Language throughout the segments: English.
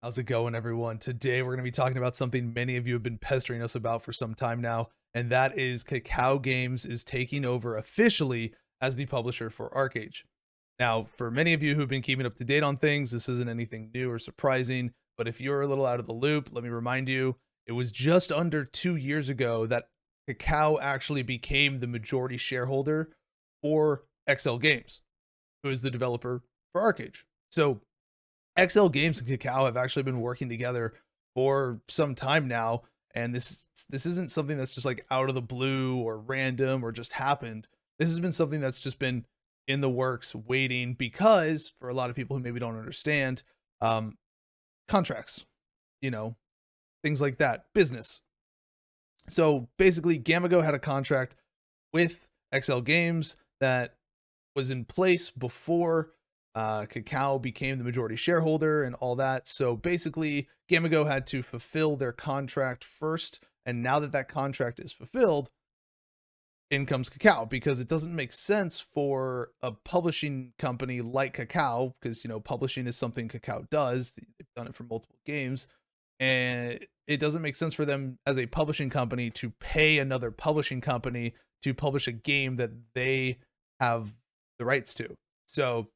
How's it going, everyone? Today we're going to be talking about something many of you have been pestering us about for some time now, and that is Kakao Games is taking over officially as the publisher for ArcheAge. Now, for many of you who've been keeping up to date on things, this isn't anything new or surprising, but if you're a little out of the loop, let me remind you, it was just under 2 years ago that Kakao actually became the majority shareholder for XL Games, who is the developer for ArcheAge. So XL Games and Kakao have actually been working together for some time now, and this isn't something that's just like out of the blue or random or just happened. This has been something that's just been in the works, waiting because for a lot of people who maybe don't understand, um, contracts, you know, things like that, business. So basically, Gamigo had a contract with XL Games that was in place before Kakao became the majority shareholder and all that. So basically, Gamigo had to fulfill their contract first. And now that that contract is fulfilled, in comes Kakao, because it doesn't make sense for a publishing company like Kakao, because, publishing is something Kakao does. They've done it for multiple games. And it doesn't make sense for them as a publishing company to pay another publishing company to publish a game that they have the rights to. So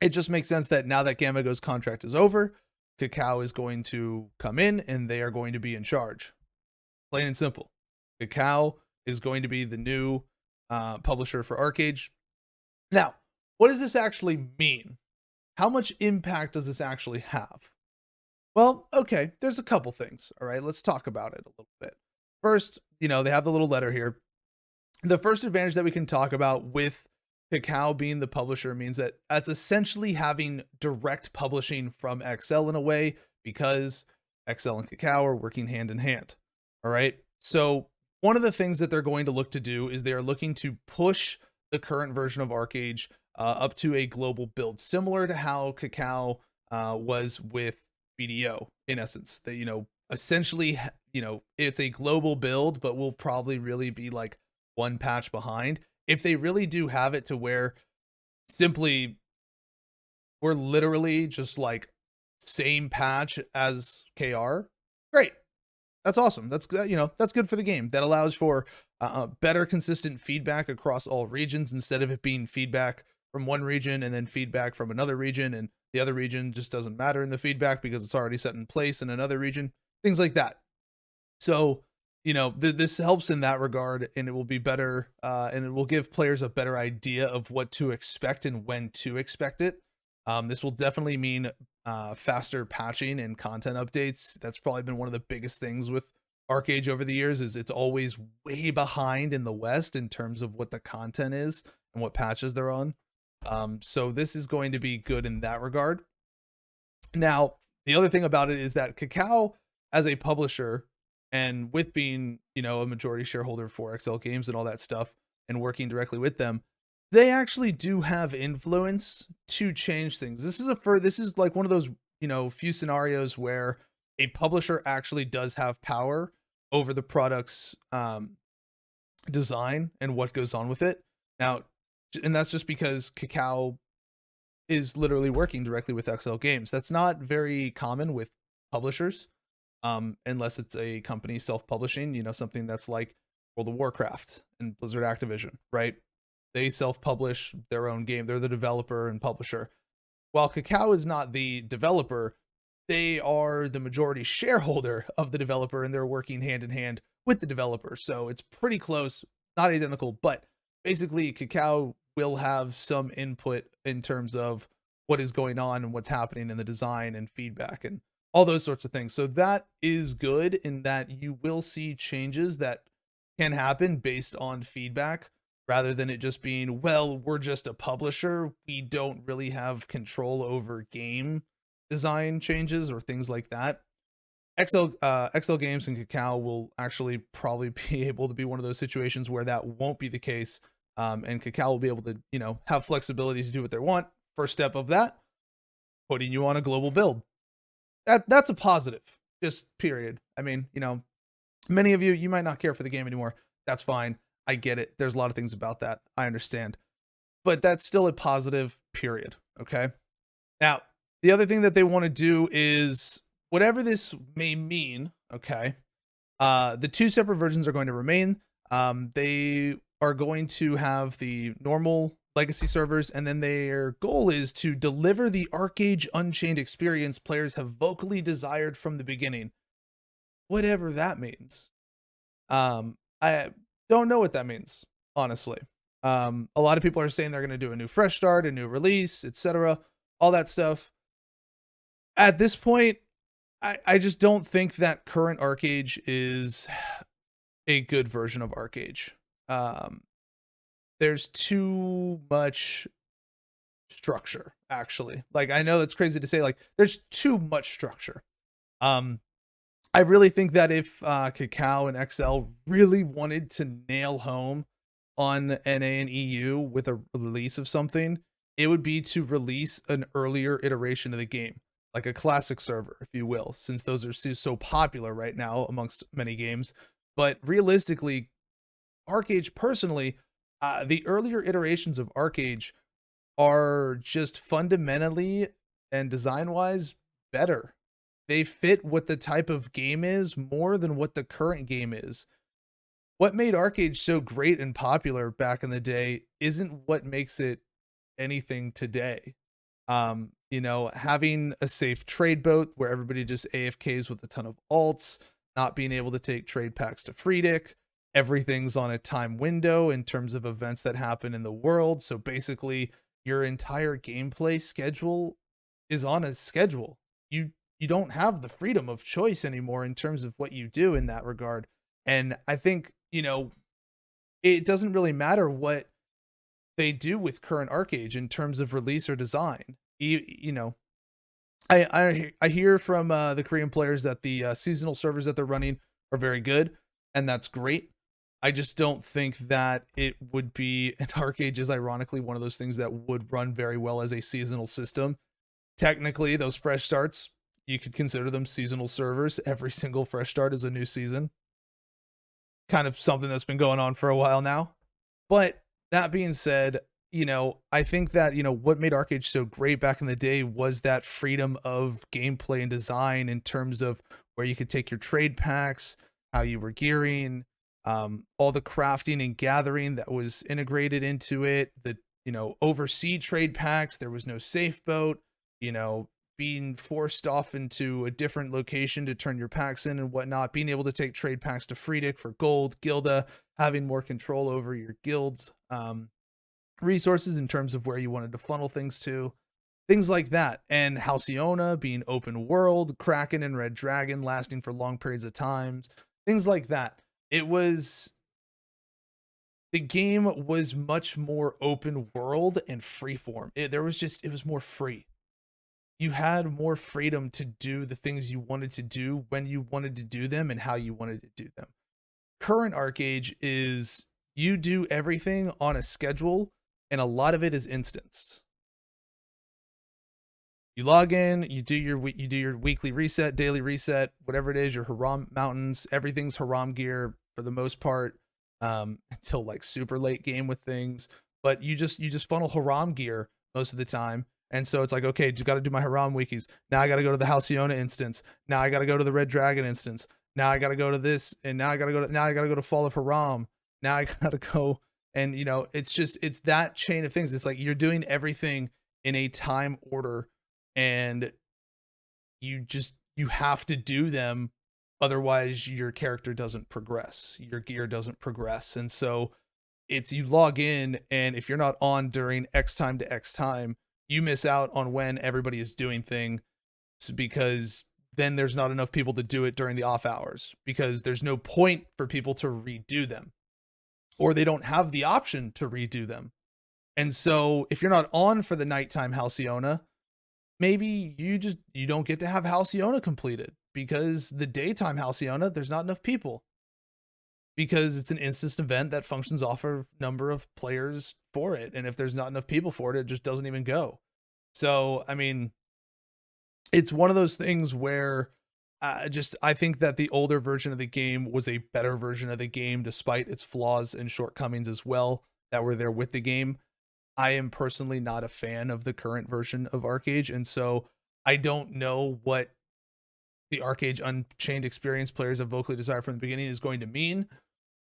it just makes sense that now that Gamigo's contract is over, Kakao is going to come in and they are going to be in charge. Plain and simple. Kakao is going to be the new publisher for ArcheAge. Now, what does this actually mean? How much impact does this actually have? Well, okay, there's a couple things. All right, let's talk about it a little bit. First, they have the little letter here. The first advantage that we can talk about with Kakao being the publisher means that that's essentially having direct publishing from XL in a way, because XL and Kakao are working hand in hand. All right. So one of the things that they're going to look to do is they are looking to push the current version of ArcheAge up to a global build, similar to how Kakao was with BDO, in essence. That, essentially, it's a global build, but will probably really be like one patch behind. If they really do have it to where simply we're literally just like same patch as KR, great. That's awesome. That's good for the game. That allows for better consistent feedback across all regions, instead of it being feedback from one region and then feedback from another region, and the other region just doesn't matter in the feedback because it's already set in place in another region, things like that. So, this helps in that regard, and it will be better, and it will give players a better idea of what to expect and when to expect it. This will definitely mean faster patching and content updates. That's probably been one of the biggest things with ArcheAge over the years, is it's always way behind in the West in terms of what the content is and what patches they're on. So this is going to be good in that regard. Now, the other thing about it is that Kakao, as a publisher, and with being, a majority shareholder for XL Games and all that stuff, and working directly with them, they actually do have influence to change things. This is like one of those, few scenarios where a publisher actually does have power over the product's design and what goes on with it. Now, and that's just because Kakao is literally working directly with XL Games. That's not very common with publishers, unless it's a company self-publishing, something that's like World of Warcraft and Blizzard Activision, right? They self-publish their own game. They're the developer and publisher. While Kakao is not the developer, they are the majority shareholder of the developer, and they're working hand in hand with the developer. So it's pretty close, not identical, but basically Kakao will have some input in terms of what is going on and what's happening in the design and feedback and all those sorts of things. So that is good in that you will see changes that can happen based on feedback, rather than it just being, well, we're just a publisher. We don't really have control over game design changes or things like that. XL Games and Kakao will actually probably be able to be one of those situations where that won't be the case. And Kakao will be able to, have flexibility to do what they want. First step of that, putting you on a global build. That's a positive, just period. I mean, many of you might not care for the game anymore. That's fine. I get it. There's a lot of things about that. I understand. But that's still a positive, period. Okay. Now, The other thing that they want to do is whatever this may mean, okay? The two separate versions are going to remain. They are going to have the normal legacy servers, and then their goal is to deliver the ArcheAge Unchained experience players have vocally desired from the beginning. Whatever that means. I don't know what that means, honestly. A lot of people are saying they're going to do a new fresh start, a new release, etc., all that stuff. At this point, I just don't think that current ArcheAge is a good version of ArcheAge. There's too much structure, actually. Like, I know it's crazy to say, like, there's too much structure. I really think that if Kakao and XL really wanted to nail home on NA and EU with a release of something, it would be to release an earlier iteration of the game, like a classic server, if you will, since those are so popular right now amongst many games. But realistically, ArcheAge personally, the earlier iterations of ArcheAge are just fundamentally and design-wise better. They fit what the type of game is more than what the current game is. What made ArcheAge so great and popular back in the day isn't what makes it anything today. Having a safe trade boat where everybody just AFKs with a ton of alts, not being able to take trade packs to Friedic, everything's on a time window in terms of events that happen in the world. So basically, your entire gameplay schedule is on a schedule. You don't have the freedom of choice anymore in terms of what you do in that regard. And I think, it doesn't really matter what they do with current ArcheAge in terms of release or design. I hear from the Korean players that the seasonal servers that they're running are very good, and that's great. I just don't think that it would be, and ArcheAge is ironically one of those things that would run very well as a seasonal system. Technically, those fresh starts, you could consider them seasonal servers. Every single fresh start is a new season. Kind of something that's been going on for a while now. But that being said, I think that, what made ArcheAge so great back in the day was that freedom of gameplay and design in terms of where you could take your trade packs, how you were gearing, all the crafting and gathering that was integrated into it, the, oversea trade packs, there was no safe boat, being forced off into a different location to turn your packs in and whatnot, being able to take trade packs to Friedic for gold, Gilda, having more control over your guild's resources in terms of where you wanted to funnel things to, things like that. And Halcyona being open world, Kraken and Red Dragon lasting for long periods of times, things like that. The game was much more open world and freeform. It was more free. You had more freedom to do the things you wanted to do when you wanted to do them and how you wanted to do them. Current ArcheAge is you do everything on a schedule, and a lot of it is instanced. You log in, you do your weekly reset, daily reset, whatever it is, your Haram mountains, everything's Haram gear for the most part, until like super late game with things. But you just funnel Haram gear most of the time. And so it's like, okay, you got to do my Haram wikis. Now I got to go to the Halcyona instance. Now I got to go to the Red Dragon instance. Now I got to go to this, and now I got to go to Fall of Haram. Now I got to go, and it's that chain of things. It's like you're doing everything in a time order, and you have to do them, otherwise your character doesn't progress, your gear doesn't progress. And so it's you log in, and if you're not on during X time to X time, you miss out on when everybody is doing things, because then there's not enough people to do it during the off hours, because there's no point for people to redo them, or they don't have the option to redo them. And so if you're not on for the nighttime Halcyona, maybe you don't get to have Halcyona completed, because the daytime Halcyona, there's not enough people, because it's an instance event that functions off a number of players for it. And if there's not enough people for it, it just doesn't even go. So, I mean, it's one of those things where I think that the older version of the game was a better version of the game, despite its flaws and shortcomings as well that were there with the game. I am personally not a fan of the current version of ArcheAge, and so I don't know what the ArcheAge Unchained experience players have vocally desired from the beginning is going to mean,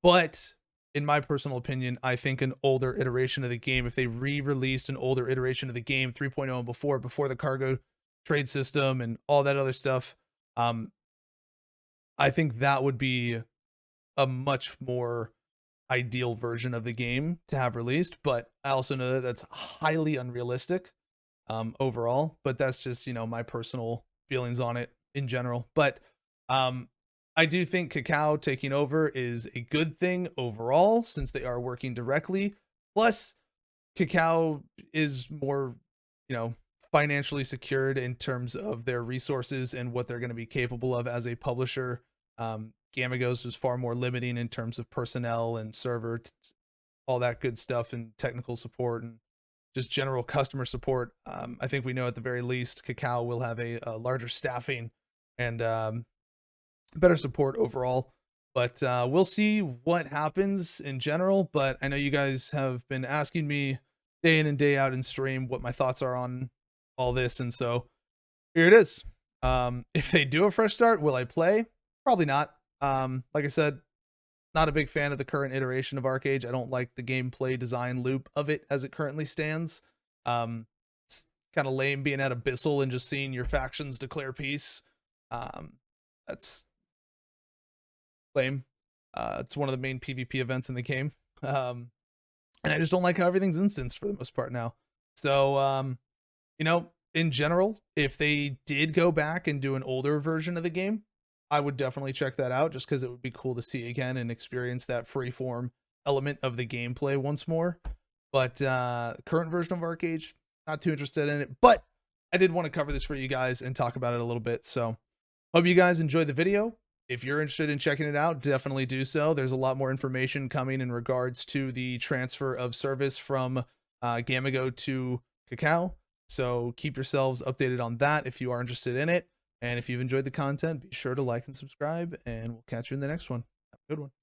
but in my personal opinion, I think an older iteration of the game, if they re-released an older iteration of the game 3.0 and before the cargo trade system and all that other stuff, I think that would be a much more ideal version of the game to have released. But I also know that that's highly unrealistic overall. But that's just, my personal feelings on it in general. But I do think Kakao taking over is a good thing overall since they are working directly. Plus, Kakao is more, financially secured in terms of their resources and what they're going to be capable of as a publisher. Gamigo's was far more limiting in terms of personnel and server, all that good stuff, and technical support and just general customer support. I think we know at the very least Kakao will have a larger staffing and better support overall. But we'll see what happens in general. But I know you guys have been asking me day in and day out in stream what my thoughts are on all this, and so here it is. If they do a fresh start, will I play? Probably not. Like I said, not a big fan of the current iteration of ArcheAge. I don't like the gameplay design loop of it as it currently stands. It's kind of lame being at Abyssal and just seeing your factions declare peace. That's lame. It's one of the main PvP events in the game. And I just don't like how everything's instanced for the most part now. So, in general, if they did go back and do an older version of the game, I would definitely check that out just because it would be cool to see again and experience that freeform element of the gameplay once more. But current version of ArcheAge, not too interested in it. But I did want to cover this for you guys and talk about it a little bit. So hope you guys enjoyed the video. If you're interested in checking it out, definitely do so. There's a lot more information coming in regards to the transfer of service from Gamigo to Kakao. So keep yourselves updated on that if you are interested in it. And if you've enjoyed the content, be sure to like and subscribe, and we'll catch you in the next one. Have a good one.